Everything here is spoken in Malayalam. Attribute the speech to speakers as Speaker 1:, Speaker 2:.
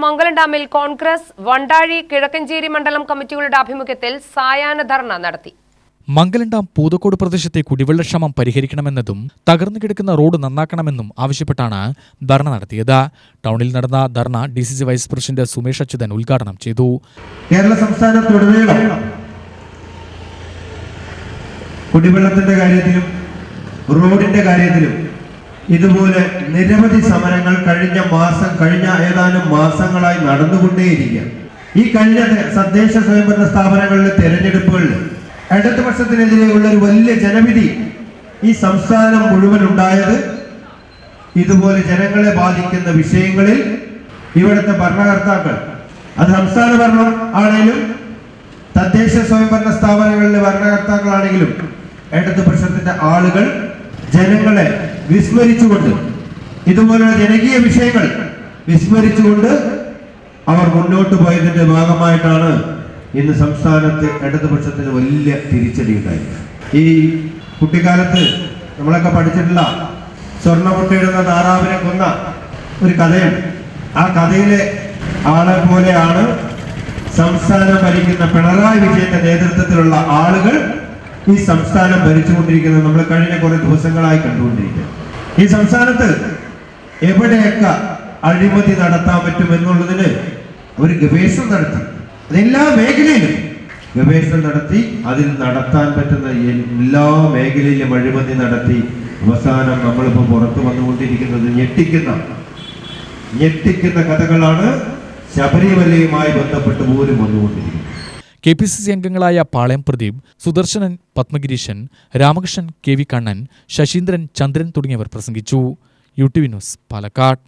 Speaker 1: മംഗലം ഡാമിൽ കോൺഗ്രസ് വണ്ടാഴി കിഴക്കഞ്ചേരി മണ്ഡലം കമ്മിറ്റികളുടെ ആഭിമുഖ്യത്തിൽ സായാഹ്ന ധർണ നടത്തി.
Speaker 2: മംഗലം ഡാം പൂതക്കോട് പ്രദേശത്തെ കുടിവെള്ളക്ഷാമം പരിഹരിക്കണമെന്നതും തകർന്നു കിടക്കുന്ന റോഡ് നന്നാക്കണമെന്നും ആവശ്യപ്പെട്ടാണ് ധർണ നടത്തിയത്. ടൗണിൽ നടന്ന dharna DCC vice president Sumesh Achuthan ഉദ്ഘാടനം ചെയ്തു.
Speaker 3: കേരള സംസ്ഥാനത്തുടനീളം കുടിവെള്ളത്തിന്റെ കാര്യത്തിലും റോഡിന്റെ കാര്യത്തിലും ഇതുപോലെ നിരവധി സമരങ്ങൾ കഴിഞ്ഞ ഏതാനും മാസങ്ങളായി നടന്നുകൊണ്ടേയിരിക്കുക. ഈ കഴിഞ്ഞ തദ്ദേശ സ്വയംഭരണ സ്ഥാപനങ്ങളിലെ തെരഞ്ഞെടുപ്പുകളിൽ ഇടതുപക്ഷത്തിനെതിരെയുള്ള ഒരു വലിയ ജനവിധി ഈ സംസ്ഥാനം മുഴുവൻ ഉണ്ടായത് ഇതുപോലെ ജനങ്ങളെ ബാധിക്കുന്ന വിഷയങ്ങളിൽ ഇവിടുത്തെ ഭരണകർത്താക്കൾ, അത് സംസ്ഥാന ഭരണം ആണെങ്കിലും തദ്ദേശ സ്വയംഭരണ സ്ഥാപനങ്ങളിലെ ഭരണകർത്താക്കളാണെങ്കിലും ഇടതുപക്ഷത്തിന്റെ ആളുകൾ ജനങ്ങളെ വിസ്മരിച്ചുകൊണ്ട്, ഇതുപോലുള്ള ജനകീയ വിഷയങ്ങൾ വിസ്മരിച്ചുകൊണ്ട് അവർ മുന്നോട്ട് പോയതിന്റെ ഭാഗമായിട്ടാണ് ഇന്ന് സംസ്ഥാനത്ത് ഇടതുപക്ഷത്തിന് വലിയ തിരിച്ചടി ഉണ്ടായത്. ഈ കുട്ടിക്കാലത്ത് നമ്മളൊക്കെ പഠിച്ചിട്ടുള്ള സ്വർണ്ണമുട്ടയിടുന്ന താറാവിനെ കൊന്ന ഒരു കഥയുണ്ട്. ആ കഥയിലെ ആളെ പോലെയാണ് സംസ്ഥാനം ഭരിക്കുന്ന പിണറായി വിജയന്റെ നേതൃത്വത്തിലുള്ള ആളുകൾ ഈ സംസ്ഥാനം ഭരിച്ചുകൊണ്ടിരിക്കുന്നത്. നമ്മൾ കഴിഞ്ഞ കുറെ ദിവസങ്ങളായി കണ്ടുകൊണ്ടിരിക്കുന്നത്. ഈ സംസ്ഥാനത്ത് എവിടെയൊക്കെ അഴിമതി നടത്താൻ പറ്റുമെന്നുള്ളതിന് ഒരു ഗവേഷണം നടത്തി. അതെല്ലാ മേഖലയിലും ഗവേഷണം നടത്തി, അതിൽ നടത്താൻ പറ്റുന്ന എല്ലാ മേഖലയിലും അഴിമതി നടത്തി അവസാനം നമ്മളിപ്പോൾ പുറത്തു വന്നുകൊണ്ടിരിക്കുന്നത് ഞെട്ടിക്കുന്ന കഥകളാണ് ശബരിമലയുമായി ബന്ധപ്പെട്ട് പോലും വന്നുകൊണ്ടിരിക്കുന്നത്.
Speaker 2: KPCC അംഗങ്ങളായ പാളയം പ്രദീപ്, സുദർശനൻ, പത്മഗിരീശൻ, രാമകൃഷ്ണൻ, KV കണ്ണൻ, ശശീന്ദ്രൻ, ചന്ദ്രൻ തുടങ്ങിയവർ പ്രസംഗിച്ചു. UTV news, Palakkad.